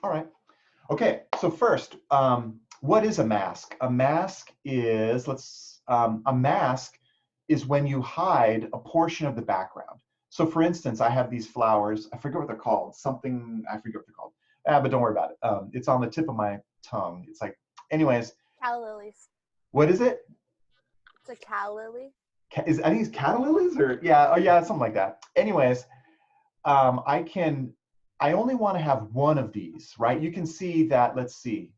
All right. Okay, so first, what is a mask? A mask is, a mask is when you hide a portion of the background. So for instance, I have these flowers. I forget what they're called. Something, I forget what they're called. But don't worry about it. It's on the tip of my tongue. It's like, anyways, Calla lilies. what is it? It's a calla lily. I think it's calla lilies or yeah, oh yeah, something like that. Anyways, um, I can, I only want to have one of these, right? You can see that, let's see,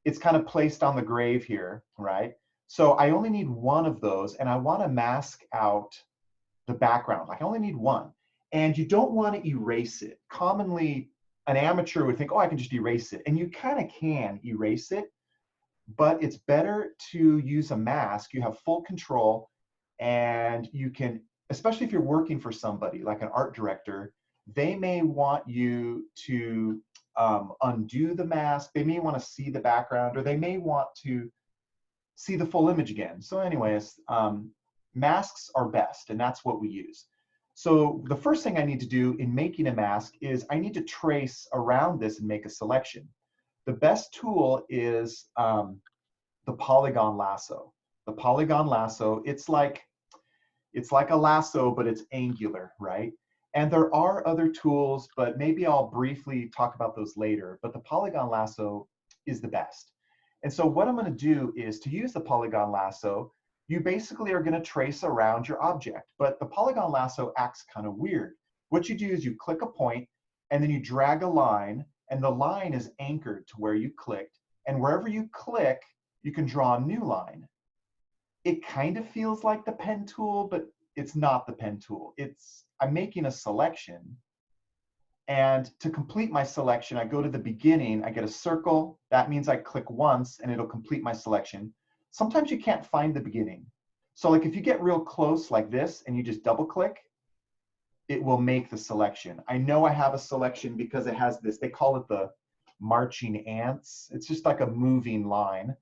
it's kind of placed on the grave here, right? So I only need one of those and I want to mask out the background. Like I only need one. And you don't want to erase it. Commonly, an amateur would think, oh, I can just erase it. And you kind of can erase it, but it's better to use a mask. You have full control and you can, especially if you're working for somebody like an art director, they may want you to undo the mask. They may want to see the background or they may want to see the full image again. So anyways, masks are best and that's what we use. So the first thing I need to do in making a mask is I need to trace around this and make a selection. The best tool is the polygon lasso. The polygon lasso, it's like a lasso, but it's angular, right? And there are other tools, but maybe I'll briefly talk about those later. But the polygon lasso is the best. And so what I'm going to do is to use the polygon lasso, you basically are going to trace around your object. But the polygon lasso acts kind of weird. What you do is you click a point and then you drag a line and the line is anchored to where you clicked. And wherever you click, you can draw a new line. It kind of feels like the pen tool, but it's not the pen tool. I'm making a selection. And to complete my selection, I go to the beginning, I get a circle. That means I click once and it'll complete my selection. Sometimes you can't find the beginning. So like if you get real close like this and you just double click, it will make the selection. I know I have a selection because it has this, they call it the marching ants. It's just like a moving line.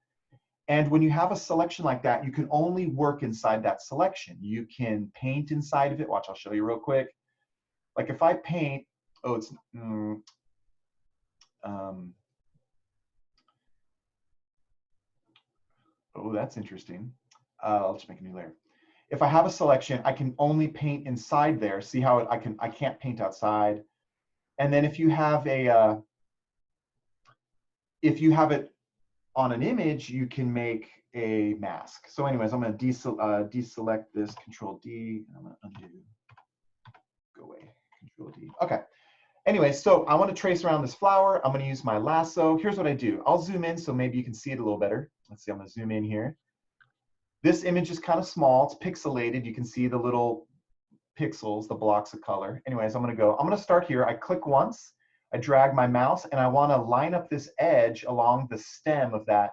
And when you have a selection like that, you can only work inside that selection. You can paint inside of it. Watch, I'll show you real quick. Like if I paint, oh, it's, oh, that's interesting. I'll just make a new layer. If I have a selection, I can only paint inside there. See how I can't paint outside. And then if you have it on an image, you can make a mask. So anyways, I'm going to deselect this, Control D, and I'm going to undo. Go away, Control D. Okay. Anyway, so I want to trace around this flower. I'm going to use my lasso. Here's what I do. I'll zoom in so maybe you can see it a little better. Let's see, I'm going to zoom in here. This image is kind of small. It's pixelated. You can see the little pixels, the blocks of color. Anyways, I'm going to start here. I click once. I drag my mouse and I want to line up this edge along the stem of that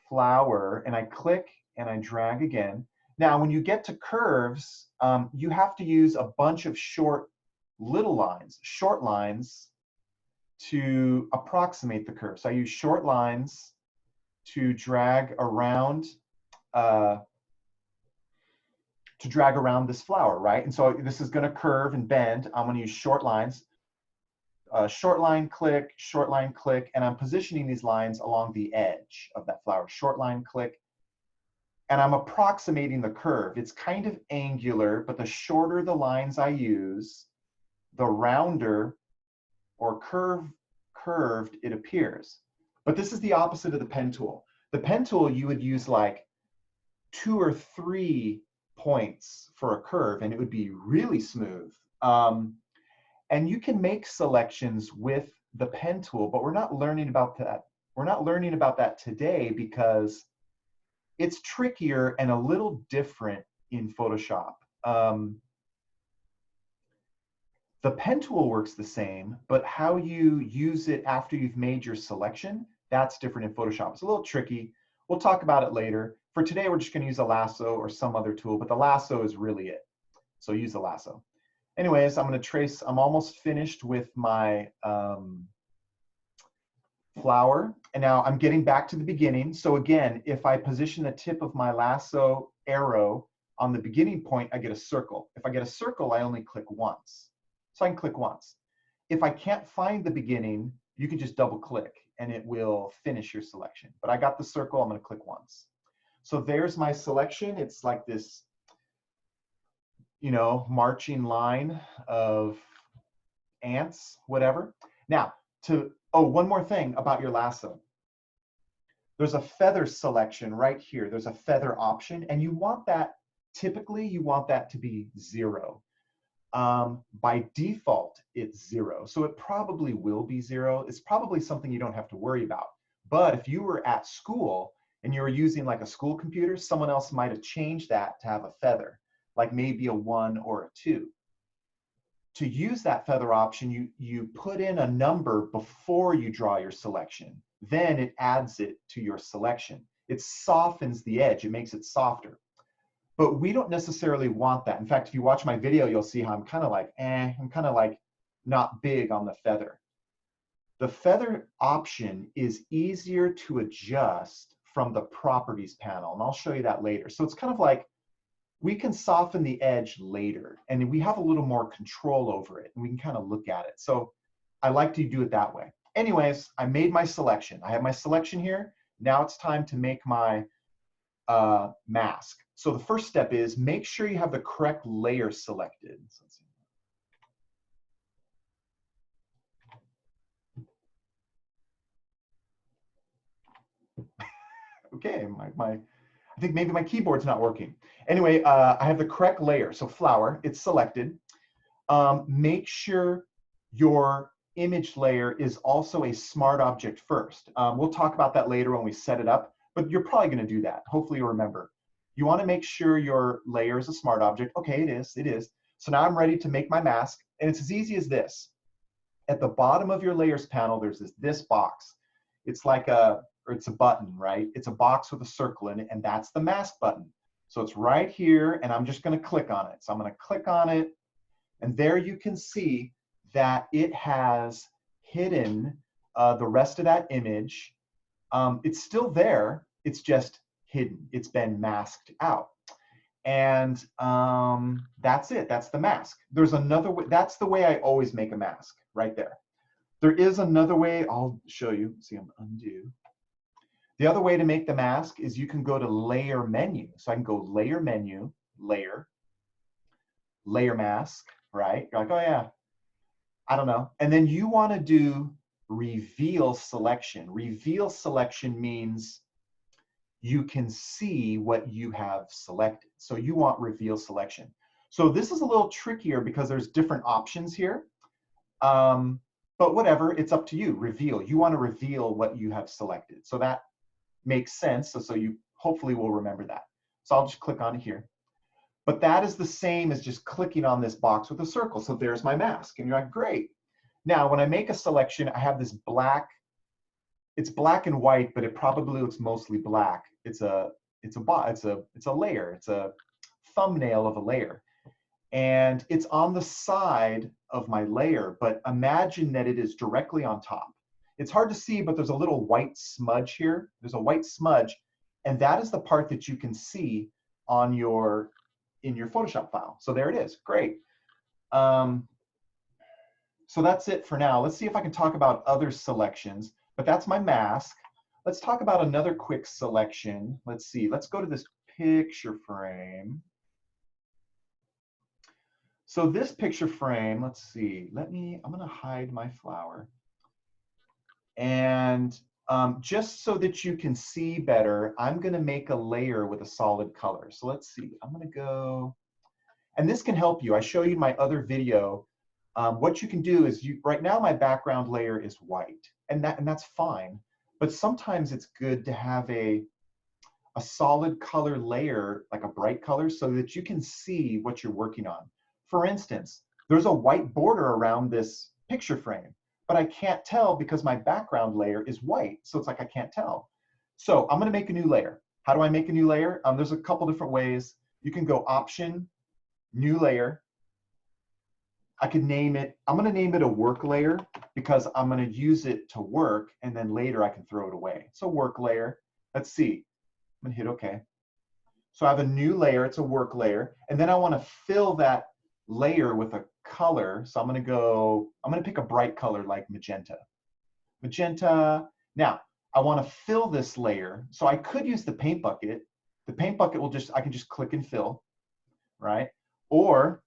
flower, and I click and I drag again. Now, when you get to curves, you have to use a bunch of short lines to approximate the curve. So I use short lines to drag around this flower, right? And so this is going to curve and bend. I'm going to use short lines. Short line, click, and I'm positioning these lines along the edge of that flower. Short line, click, and I'm approximating the curve. It's kind of angular, but the shorter the lines I use, the rounder or curved it appears. But this is the opposite of the pen tool. The pen tool, you would use like 2 or 3 points for a curve, and it would be really smooth. And you can make selections with the pen tool, but we're not learning about that. We're not learning about that today because it's trickier and a little different in Photoshop. The pen tool works the same, but how you use it after you've made your selection, that's different in Photoshop. It's a little tricky. We'll talk about it later. For today, we're just going to use a lasso or some other tool, but the lasso is really it. So use the lasso. Anyways, I'm going to trace. I'm almost finished with my flower. And now I'm getting back to the beginning. So again, if I position the tip of my lasso arrow on the beginning point, I get a circle. If I get a circle, I only click once. So I can click once. If I can't find the beginning, you can just double click and it will finish your selection. But I got the circle, I'm gonna click once. So there's my selection. It's like this, you know, marching line of ants, whatever. Now, one more thing about your lasso. There's a feather selection right here. There's a feather option, and you want that, typically you want that to be 0. By default, it's 0. So it probably will be 0. It's probably something you don't have to worry about. But if you were at school and you were using like a school computer, someone else might have changed that to have a feather, like maybe a 1 or a 2. To use that feather option, you put in a number before you draw your selection. Then it adds it to your selection. It softens the edge. It makes it softer. But we don't necessarily want that. In fact, if you watch my video, you'll see how I'm kind of like, I'm kind of like not big on the feather. The feather option is easier to adjust from the properties panel, and I'll show you that later. So it's kind of like, we can soften the edge later, and we have a little more control over it, and we can kind of look at it. So I like to do it that way. Anyways, I made my selection. I have my selection here. Now it's time to make my mask. So the first step is make sure you have the correct layer selected. So let's see. Okay, I think maybe my keyboard's not working. Anyway, I have the correct layer. So flower, it's selected. Make sure your image layer is also a smart object first. We'll talk about that later when we set it up, but you're probably going to do that. Hopefully you'll remember. You want to make sure your layer is a smart object. Okay, it is. So now I'm ready to make my mask, and it's as easy as this. At the bottom of your layers panel, there's this box. It's like it's a button, right? It's a box with a circle in it, and that's the mask button. So it's right here, and I'm just going to click on it. So I'm going to click on it, and there you can see that it has hidden the rest of that image. It's still there, it's just hidden. It's been masked out. And that's it, that's the mask. There's another way, that's the way I always make a mask, right there. There is another way, I'll show you, see, I'm undo. The other way to make the mask is you can go to layer menu. So I can go layer menu, layer mask, right? You're like, oh yeah, I don't know. And then you want to do reveal selection. Reveal selection means you can see what you have selected. So you want reveal selection. So this is a little trickier because there's different options here. But whatever, it's up to you. Reveal. You want to reveal what you have selected. So that makes sense. So you hopefully will remember that. So I'll just click on it here. But that is the same as just clicking on this box with a circle. So there's my mask. And you're like, great. Now, when I make a selection, I have this black. It's black and white, but it probably looks mostly black. It's a layer. It's a thumbnail of a layer. And it's on the side of my layer, but imagine that it is directly on top. It's hard to see, but there's a little white smudge here. There's a white smudge, and that is the part that you can see on in your Photoshop file. So there it is, great. So that's it for now. Let's see if I can talk about other selections, but that's my mask. Let's talk about another quick selection. Let's see, let's go to this picture frame. So this picture frame, let's see, I'm gonna hide my flower. And just so that you can see better, I'm gonna make a layer with a solid color. So let's see, I'm gonna go, and this can help you. I show you in my other video. What you can do is, right now my background layer is white, and that's fine. But sometimes it's good to have a solid color layer, like a bright color, so that you can see what you're working on. For instance, there's a white border around this picture frame, but I can't tell because my background layer is white. So it's like I can't tell. So I'm going to make a new layer. How do I make a new layer? There's a couple different ways. You can go Option, New Layer. I could name it, I'm going to name it a work layer because I'm going to use it to work, and then later I can throw it away. So work layer. Let's see. I'm going to hit OK. So I have a new layer. It's a work layer. And then I want to fill that layer with a color. So I'm going to pick a bright color like magenta. magenta. Now, I want to fill this layer. So I could use the paint bucket. The paint bucket will I can just click and fill, right? Or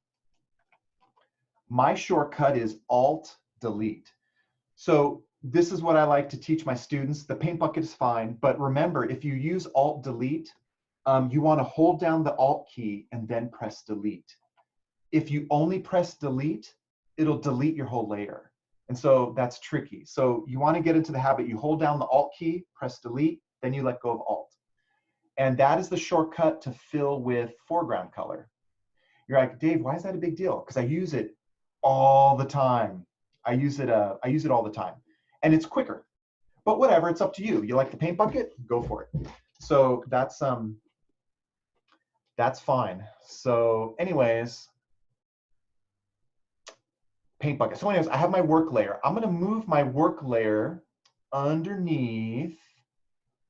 my shortcut is Alt-Delete. So this is what I like to teach my students. The paint bucket is fine, but remember, if you use Alt-Delete, you want to hold down the Alt key and then press Delete. If you only press Delete, it'll delete your whole layer. And so that's tricky. So you want to get into the habit, you hold down the Alt key, press Delete, then you let go of Alt. And that is the shortcut to fill with foreground color. You're like, Dave, why is that a big deal? Because I use it all the time. I use it all the time. And it's quicker. But whatever, it's up to you. You like the paint bucket? Go for it. So that's fine. So anyways, paint bucket. So anyways, I have my work layer. I'm gonna move my work layer underneath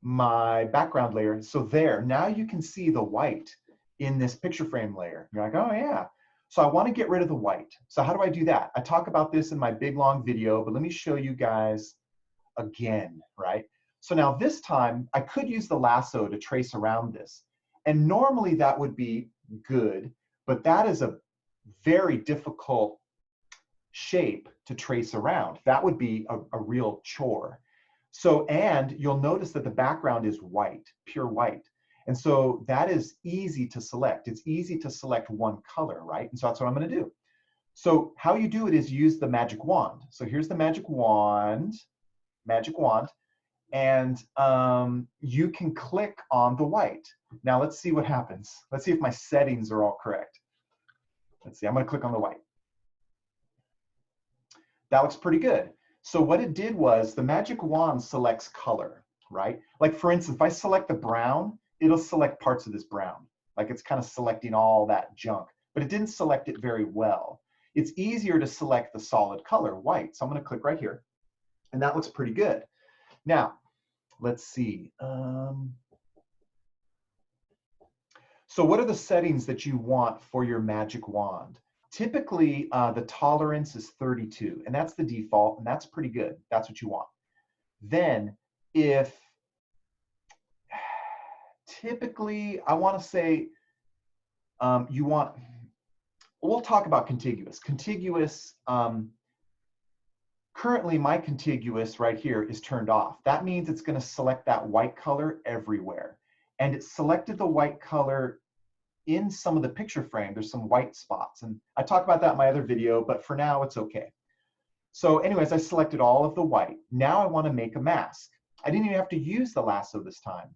my background layer. So there, now you can see the white in this picture frame layer. You're like, oh yeah. So I want to get rid of the white. So how do I do that? I talk about this in my big long video, but let me show you guys again, right? So now this time I could use the lasso to trace around this. And normally that would be good, but that is a very difficult shape to trace around. That would be a real chore. So, and you'll notice that the background is white, pure white. And so that is easy to select. It's easy to select one color, right? And so that's what I'm going to do. So how you do it is use the magic wand. So here's the magic wand, and you can click on the white. Now let's see what happens. Let's see if my settings are all correct. Let's see, I'm going to click on the white. That looks pretty good. So what it did was the magic wand selects color, right? Like for instance, if I select the brown, it'll select parts of this brown. Like it's kind of selecting all that junk, but it didn't select it very well. It's easier to select the solid color, white. So I'm going to click right here, and that looks pretty good. Now, let's see. So what are the settings that you want for your magic wand? Typically, the tolerance is 32, and that's the default, and that's pretty good. That's what you want. Then, if typically, I want to say you want, we'll talk about contiguous. Contiguous, currently my contiguous right here is turned off. That means it's going to select that white color everywhere. And it selected the white color in some of the picture frame. There's some white spots. And I talk about that in my other video, but for now it's okay. So anyways, I selected all of the white. Now I want to make a mask. I didn't even have to use the lasso this time.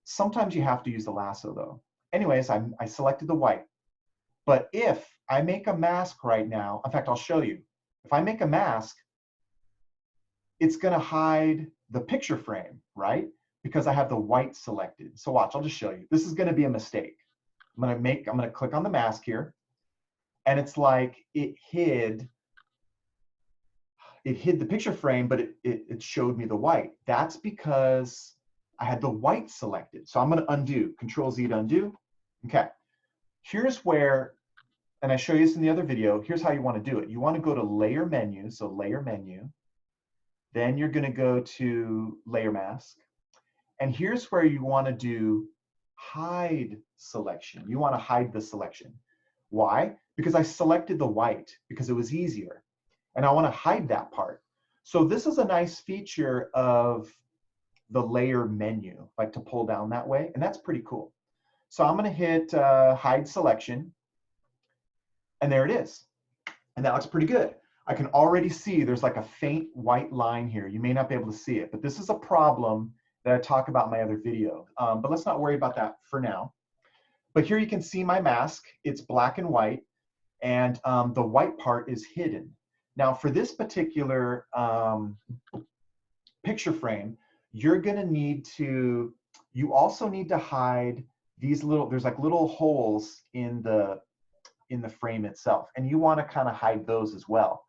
Sometimes you have to use the lasso though. Anyways, I selected the white. But if I make a mask right now, in fact, I'll show you. If I make a mask, it's going to hide the picture frame, right? Because I have the white selected. So watch, I'll just show you. This is going to be a mistake. I'm going to click on the mask here, and it's like it hid the picture frame, but it showed me the white. That's because I had the white selected. So I'm going to undo, Control Z to undo. Okay, here's where, and I show you this in the other video, here's how you want to do it. You want to go to Layer Menu, so Layer Menu. Then you're going to go to Layer Mask. And here's where you want to do Hide Selection. You want to hide the selection. Why? Because I selected the white because it was easier. And I want to hide that part. So this is a nice feature of the Layer Menu, like to pull down that way. And that's pretty cool. So I'm going to hit Hide Selection. And there it is. And that looks pretty good. I can already see there's like a faint white line here. You may not be able to see it, but this is a problem that I talk about in my other video. But let's not worry about that for now. But here you can see my mask. It's black and white, and the white part is hidden. Now for this particular picture frame, you're gonna need to, you also need to hide these little, there's like little holes in the frame itself, and you wanna kinda hide those as well.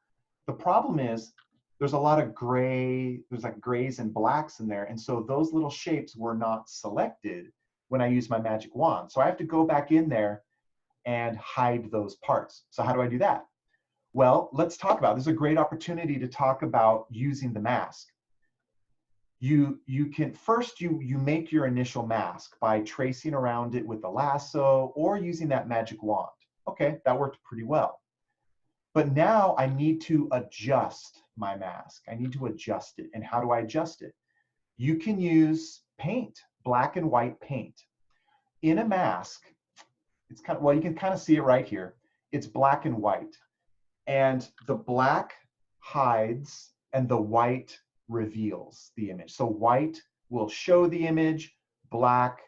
The problem is there's a lot of gray, there's like grays and blacks in there. And so those little shapes were not selected when I use my magic wand. So I have to go back in there and hide those parts. So how do I do that? Well, let's talk about, this is a great opportunity to talk about using the mask. you can first you make your initial mask by tracing around it with the lasso or using that magic wand. Okay, that worked pretty well. But now I need to adjust my mask. I need to adjust it. And how do I adjust it? You can use paint, black and white paint. In a mask, it's kind of, well, you can kind of see it right here. It's black and white. And the black hides and the white reveals the image. So white will show the image, black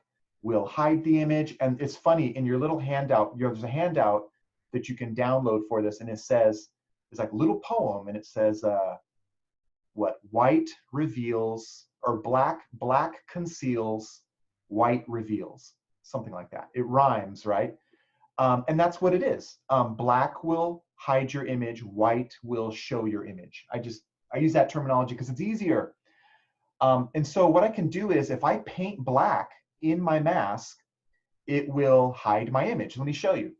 will hide the image. And it's funny, in your little handout, there's a handout that you can download for this, and it says, it's like a little poem, and it says, what, white reveals, or black conceals, white reveals, something like that. It rhymes, right? And that's what it is. Black will hide your image, white will show your image. I use that terminology because it's easier. And so what I can do is, if I paint black in my mask, it will hide my image. Let me show you.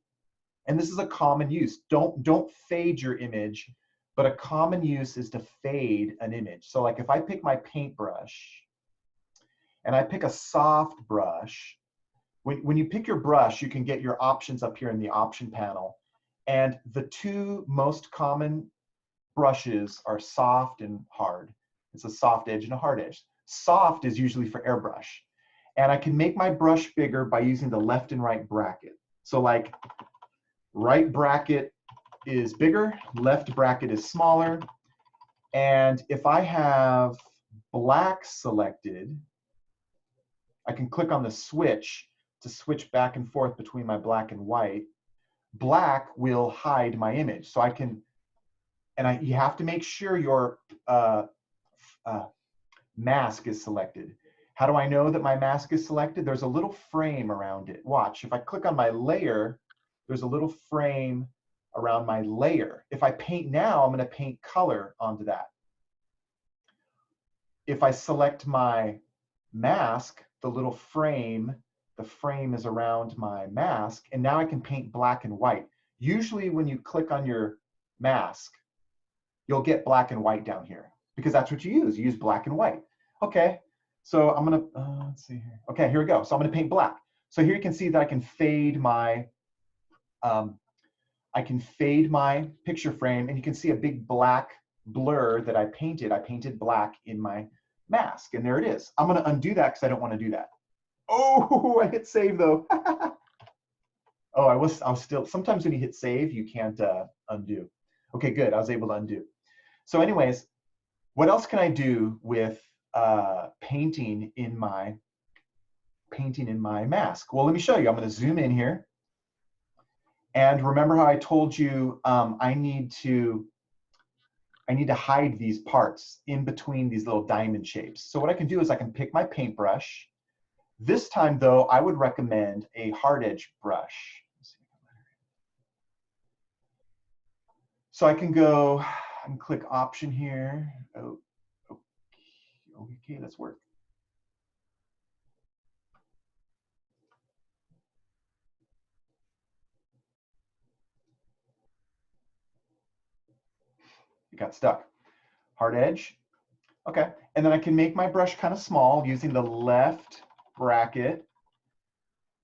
And this is a common use. Don't fade your image, but a common use is to fade an image. So like if I pick my paintbrush and I pick a soft brush, when you pick your brush, you can get your options up here in the option panel. And the two most common brushes are soft and hard. It's a soft edge and a hard edge. Soft is usually for airbrush. And I can make my brush bigger by using the left and right bracket. So like right bracket is bigger, left bracket is smaller. And if I have black selected, I can click on the switch to switch back and forth between my black and white. Black will hide my image. So I can, and you have to make sure your mask is selected. How do I know that my mask is selected? There's a little frame around it. Watch, if I click on my layer, there's a little frame around my layer. If I paint now, I'm going to paint color onto that. If I select my mask, the little frame, the frame is around my mask, and now I can paint black and white. Usually when you click on your mask, you'll get black and white down here because that's what you use. You use black and white. Okay, so I'm gonna, let's see here. Okay, here we go. So I'm gonna paint black. So here you can see that I can fade my, picture frame, and you can see a big black blur that I painted. I painted black in my mask, and there it is. I'm gonna undo that because I don't want to do that. Oh, I hit save though. Oh, I was still, sometimes when you hit save, you can't undo. Okay, good, I was able to undo. So anyways, what else can I do with painting in my mask? Well, let me show you. I'm gonna zoom in here. And remember how I told you I need to hide these parts in between these little diamond shapes. So what I can do is I can pick my paintbrush. This time though, I would recommend a hard edge brush. So I can go and click option here. Oh, okay, let's work. It got stuck. Hard edge. Okay, and then I can make my brush kind of small using the left bracket.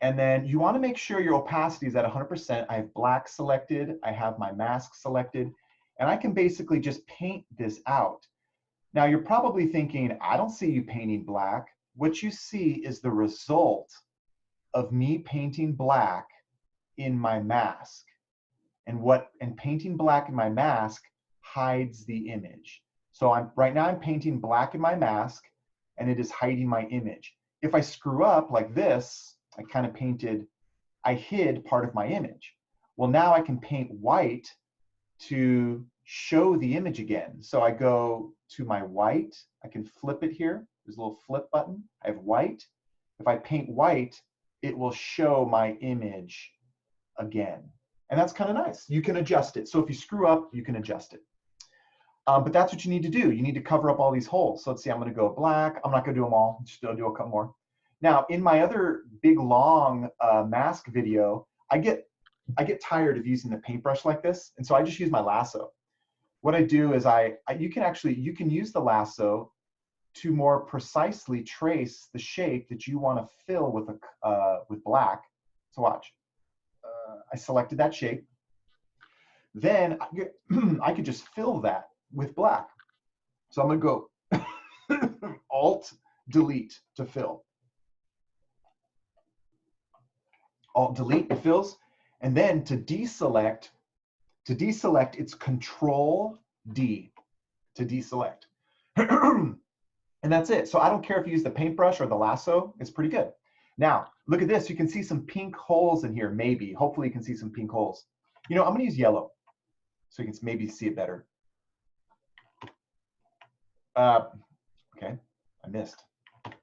And then you want to make sure your opacity is at 100%. I have black selected, I have my mask selected, and I can basically just paint this out. Now you're probably thinking, I don't see you painting black. What you see is the result of me painting black in my mask. And painting black in my mask hides the image. So right now I'm painting black in my mask, and it is hiding my image. If I screw up like this, I hid part of my image. Well, now I can paint white to show the image again. So I go to my white, I can flip it here. There's a little flip button. I have white. If I paint white, it will show my image again. And that's kind of nice. You can adjust it. So if you screw up, you can adjust it. But that's what you need to do. You need to cover up all these holes. So let's see, I'm going to go black. I'm not going to do them all. Just do a couple more. Now, in my other big long mask video, I get tired of using the paintbrush like this, and so I just use my lasso. What I do is you can use the lasso to more precisely trace the shape that you want to fill with black. So watch. I selected that shape. Then I could just fill that with black. So I'm going to go Alt Delete to fill. Alt Delete, it fills. And then to deselect, it's Control D to deselect. And that's it. So I don't care if you use the paintbrush or the lasso, it's pretty good. Now, look at this. You can see some pink holes in here, maybe. Hopefully you can see some pink holes. You know, I'm going to use yellow so you can maybe see it better. Okay, I missed. Okay.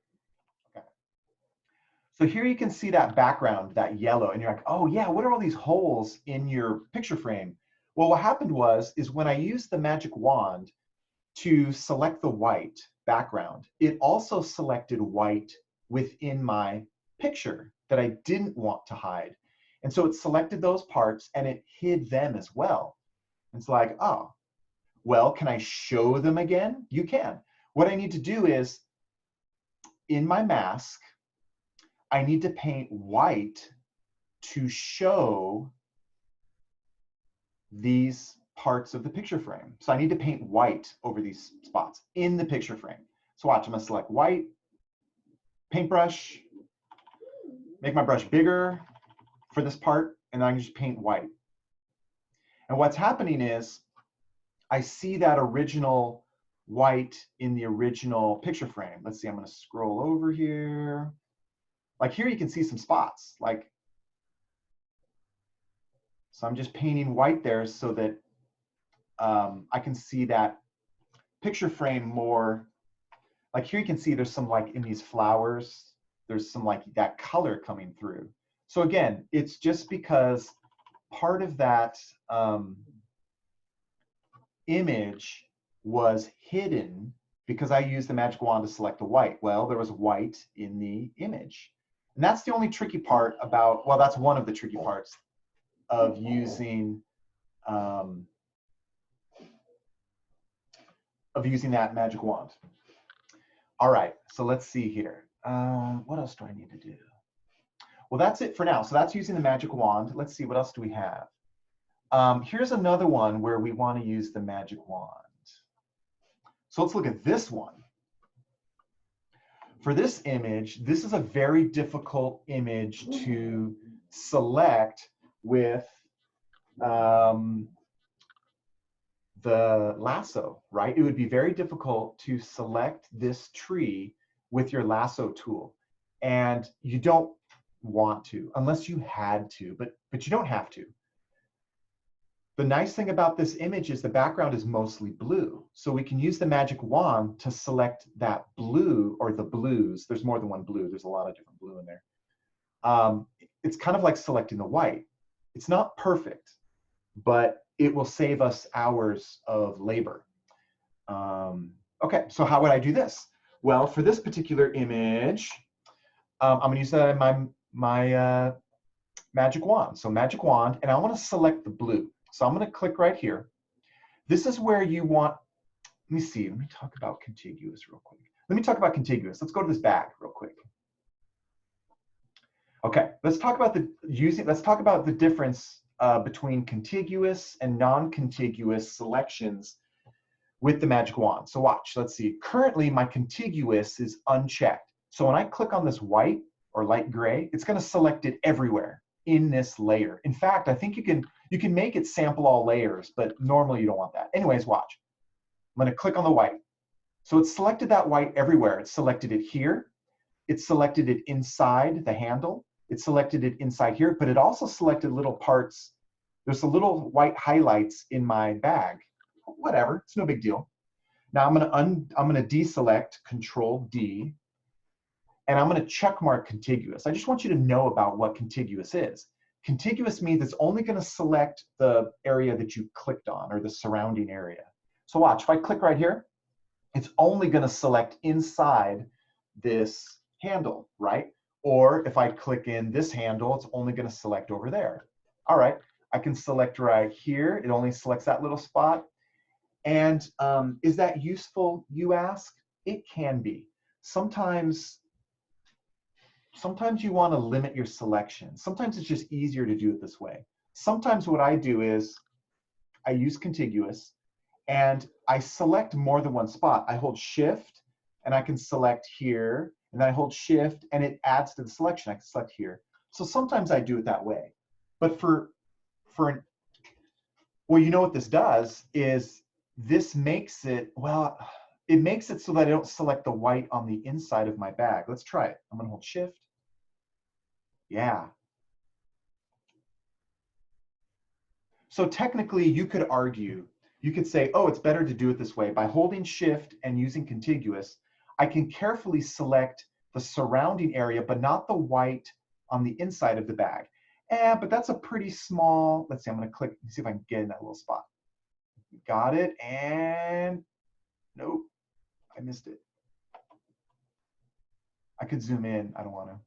So here you can see that background, that yellow, and you're like, oh yeah, what are all these holes in your picture frame? Well, what happened is when I used the magic wand to select the white background, it also selected white within my picture that I didn't want to hide. And so it selected those parts and it hid them as well. It's like, oh, well, can I show them again? You can. What I need to do is, in my mask, I need to paint white to show these parts of the picture frame. So I need to paint white over these spots in the picture frame. So watch, I'm gonna select white, paintbrush, make my brush bigger for this part, and then I can just paint white. And what's happening is I see that original white in the original picture frame. Let's see, I'm gonna scroll over here. Like here you can see some spots. Like, so I'm just painting white there so that I can see that picture frame more. Like here you can see there's some, like in these flowers, there's some like that color coming through. So again, it's just because part of that image was hidden because I used the magic wand to select the white. Well, there was white in the image. And that's the only tricky part about, well, that's one of the tricky parts of using that magic wand. All right, so let's see here. What else do I need to do? Well, that's it for now. So that's using the magic wand. Let's see, what else do we have? Here's another one where we want to use the magic wand. So let's look at this one. For this image, this is a very difficult image to select with the lasso, right? It would be very difficult to select this tree with your lasso tool. And you don't want to, unless you had to, but you don't have to. The nice thing about this image is the background is mostly blue. So we can use the magic wand to select that blue or the blues. There's more than one blue. There's a lot of different blue in there. It's kind of like selecting the white. It's not perfect, but it will save us hours of labor. Okay, so how would I do this? Well, for this particular image, I'm going to use my magic wand. So magic wand, and I want to select the blue. So I'm going to click right here. This is where you want, let me see, let me talk about contiguous real quick. Let me talk about contiguous. Let's go to this bag real quick. Okay, let's talk about the difference between contiguous and non-contiguous selections with the magic wand. So watch, let's see. Currently, my contiguous is unchecked. So when I click on this white or light gray, it's going to select it everywhere in this layer. In fact, I think you can make it sample all layers, but normally you don't want that. Anyways, watch. I'm going to click on the white. So it's selected that white everywhere. It's selected it here. It selected it inside the handle. It selected it inside here, but it also selected little parts. There's a little white highlights in my bag. Whatever, it's no big deal. Now I'm gonna deselect, Control D, and I'm gonna check mark contiguous. I just want you to know about what contiguous is. Contiguous means it's only gonna select the area that you clicked on or the surrounding area. So watch, if I click right here, it's only gonna select inside this handle, right? Or if I click in this handle, it's only gonna select over there. All right, I can select right here. It only selects that little spot. And is that useful, you ask? It can be. Sometimes you want to limit your selection. Sometimes it's just easier to do it this way. Sometimes what I do is I use contiguous and I select more than one spot. I hold shift and I can select here, and then I hold shift and it adds to the selection. I can select here. So sometimes I do it that way. But well, you know what this does is this makes it, well, it makes it so that I don't select the white on the inside of my bag. Let's try it. I'm gonna hold shift. Yeah. So technically you could argue, you could say, oh, it's better to do it this way. By holding shift and using contiguous, I can carefully select the surrounding area, but not the white on the inside of the bag. But that's a pretty small, let's see, I'm gonna click, see if I can get in that little spot. Got it, and nope, I missed it. I could zoom in, I don't wanna.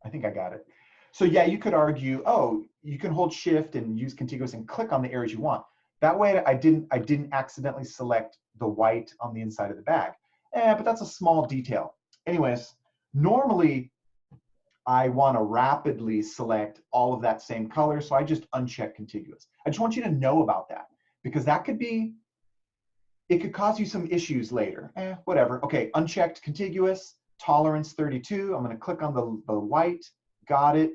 I think I got it. So yeah, you could argue, oh, you can hold shift and use contiguous and click on the areas you want. That way I didn't accidentally select the white on the inside of the bag. But that's a small detail. Anyways, normally I want to rapidly select all of that same color, so I just uncheck contiguous. I just want you to know about that because that could be, it could cause you some issues later. Whatever. Okay, unchecked contiguous, tolerance 32. I'm going to click on the white. Got it.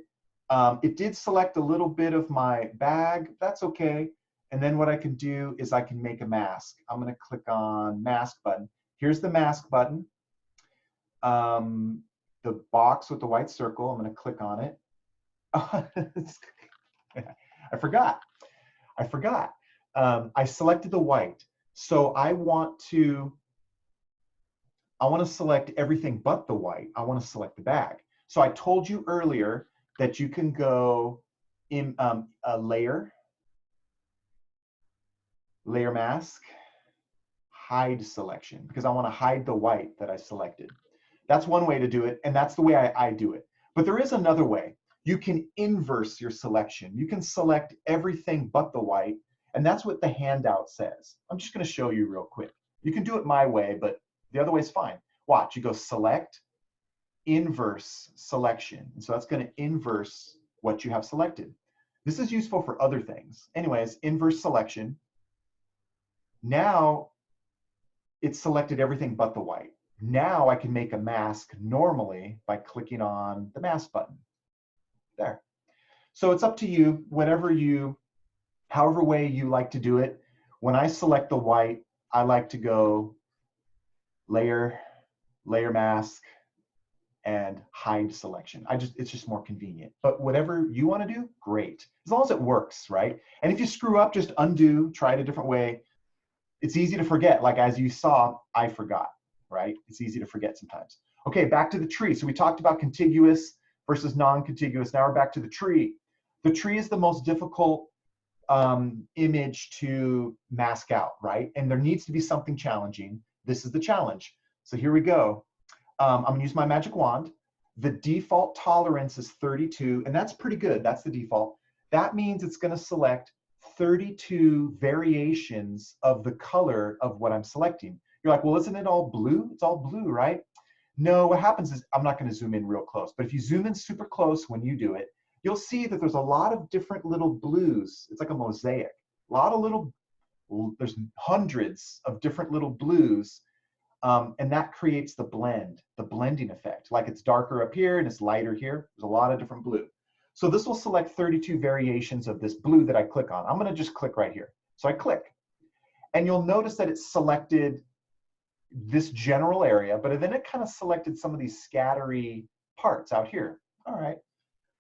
It did select a little bit of my bag. That's okay. And then what I can do is I can make a mask. I'm going to click on mask button. Here's the mask button. The box with the white circle, I'm going to click on it. I forgot. I selected the white. So I want to select everything but the white. I want to select the bag. So I told you earlier that you can go in a layer mask, hide selection, because I want to hide the white that I selected. That's one way to do it, and that's the way I do it. But there is another way. You can inverse your selection. You can select everything but the white, and that's what the handout says. I'm just going to show you real quick. You can do it my way, but the other way is fine. Watch, you go select, inverse selection. And so that's going to inverse what you have selected. This is useful for other things. Anyways, inverse selection. Now it's selected everything but the white. Now I can make a mask normally by clicking on the mask button. There. So it's up to you, however way you like to do it. When I select the white, I like to go layer mask, and hide selection. It's just more convenient. But whatever you want to do, great. As long as it works, right? And if you screw up, just undo, try it a different way. It's easy to forget. Like as you saw, I forgot, right? It's easy to forget sometimes. Okay, back to the tree. So we talked about contiguous versus non-contiguous. Now we're back to the tree. The tree is the most difficult image to mask out, right? And there needs to be something challenging. This is the challenge. So here we go. I'm gonna use my magic wand. The default tolerance is 32, and that's pretty good. That's the default. That means it's gonna select 32 variations of the color of what I'm selecting. You're like, well, isn't it all blue? It's all blue, right? No, what happens is, I'm not gonna zoom in real close, but if you zoom in super close when you do it, you'll see that there's a lot of different little blues. It's like a mosaic. There's hundreds of different little blues. And that creates the blending effect. Like it's darker up here and it's lighter here. There's a lot of different blue. So this will select 32 variations of this blue that I click on. I'm gonna just click right here. So I click, and you'll notice that it selected this general area, but then it kind of selected some of these scattery parts out here. All right,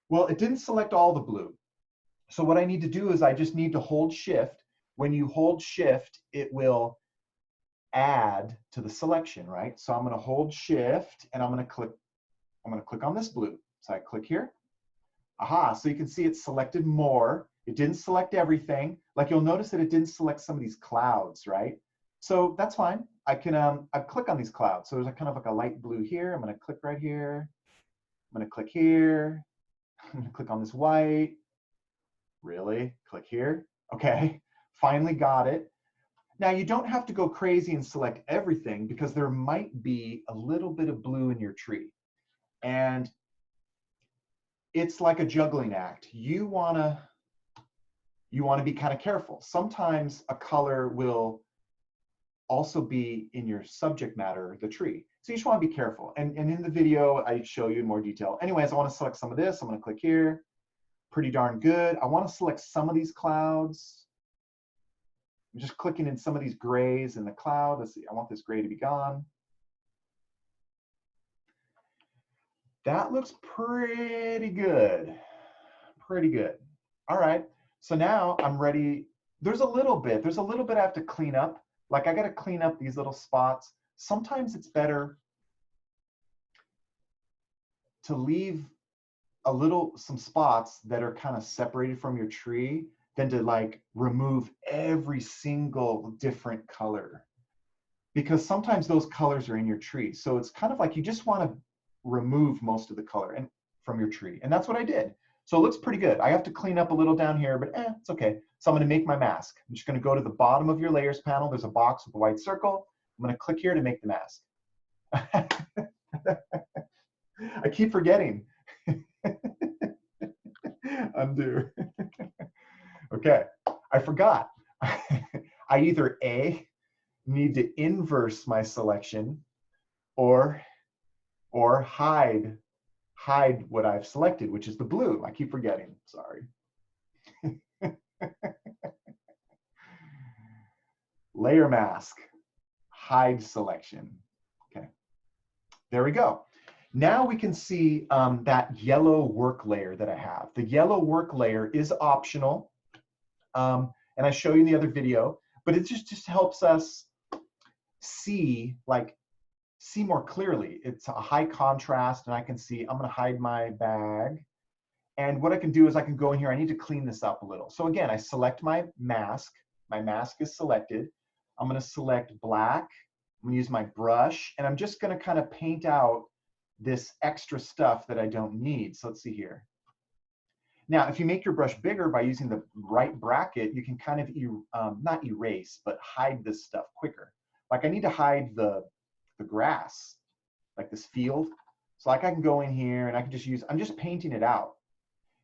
well, it didn't select all the blue. So what I need to do is I just need to hold shift. When you hold shift, it will add to the selection, right? So I'm going to hold shift and I'm going to click on this blue. So I click here. Aha, so you can see it selected more. It didn't select everything. Like you'll notice that it didn't select some of these clouds, right? So that's fine. I can I click on these clouds. So there's kind of like a light blue here. I'm going to click right here. I'm going to click here. I'm going to click on this white. Really? Click here. Okay, finally got it. Now you don't have to go crazy and select everything because there might be a little bit of blue in your tree. And it's like a juggling act. You wanna be kind of careful. Sometimes a color will also be in your subject matter, the tree. So you just want to be careful. And in the video, I show you in more detail. Anyways, I want to select some of this. I'm going to click here. Pretty darn good. I want to select some of these clouds. I'm just clicking in some of these grays in the cloud. Let's see, I want this gray to be gone. That looks pretty good. Pretty good. All right. So now I'm ready. There's a little bit I have to clean up. Like I got to clean up these little spots. Sometimes it's better to leave some spots that are kind of separated from your tree than to like remove every single different color. Because sometimes those colors are in your tree. So it's kind of like you just want to remove most of the color from your tree. And that's what I did. So it looks pretty good. I have to clean up a little down here, but it's okay. So I'm going to make my mask. I'm just going to go to the bottom of your layers panel. There's a box with a white circle. I'm going to click here to make the mask. I keep forgetting. Undo. Okay, I forgot. I either A, need to inverse my selection or hide what I've selected, which is the blue. I keep forgetting, sorry. Layer mask, hide selection. Okay, there we go. Now we can see that yellow work layer that I have. The yellow work layer is optional, and I show you in the other video, but it just helps us see more clearly. It's a high contrast, and I can see, I'm gonna hide my bag. And what I can do is I can go in here, I need to clean this up a little. So again, I select my mask is selected. I'm gonna select black, I'm gonna use my brush, and I'm just gonna kind of paint out this extra stuff that I don't need. So let's see here. Now, if you make your brush bigger by using the right bracket, you can kind of, not erase, but hide this stuff quicker. Like I need to hide the grass, like this field. So like I can go in here and I can just I'm just painting it out.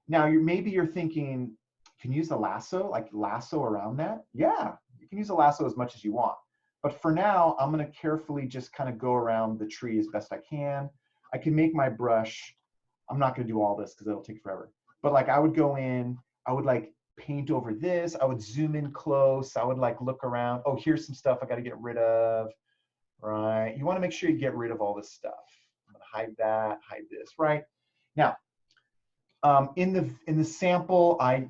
Now maybe you're thinking, can you use the lasso, like lasso around that? Yeah, you can use a lasso as much as you want. But for now, I'm gonna carefully just kind of go around the tree as best I can. I can make my brush, I'm not gonna do all this because it'll take forever. But like I would go in, I would like paint over this, I would zoom in close, I would like look around. Oh, here's some stuff I gotta get rid of, right? You wanna make sure you get rid of all this stuff. I'm gonna hide that, hide this, right? Now, in the sample, I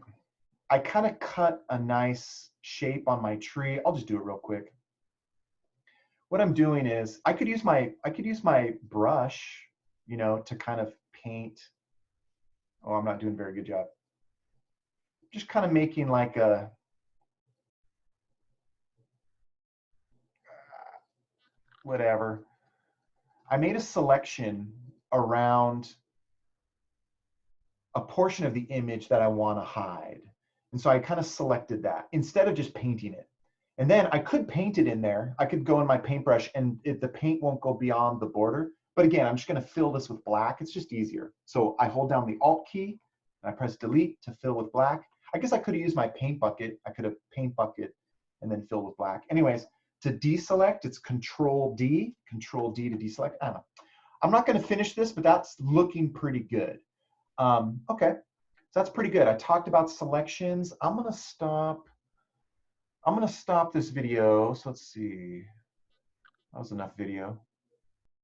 kind of cut a nice shape on my tree. I'll just do it real quick. What I'm doing is I could use my brush, you know, to kind of paint. Oh, I'm not doing a very good job. Just kind of making like a whatever. I made a selection around a portion of the image that I want to hide. And so I kind of selected that instead of just painting it. And then I could paint it in there. I could go in my paintbrush and the paint won't go beyond the border. But again, I'm just going to fill this with black. It's just easier. So I hold down the Alt key and I press delete to fill with black. I guess I could have used my paint bucket. I could have paint bucket and then filled with black. Anyways, to deselect, it's Control D to deselect. I don't know. I'm not going to finish this, but that's looking pretty good. Okay, so that's pretty good. I talked about selections. I'm gonna stop this video. So let's see, that was enough video.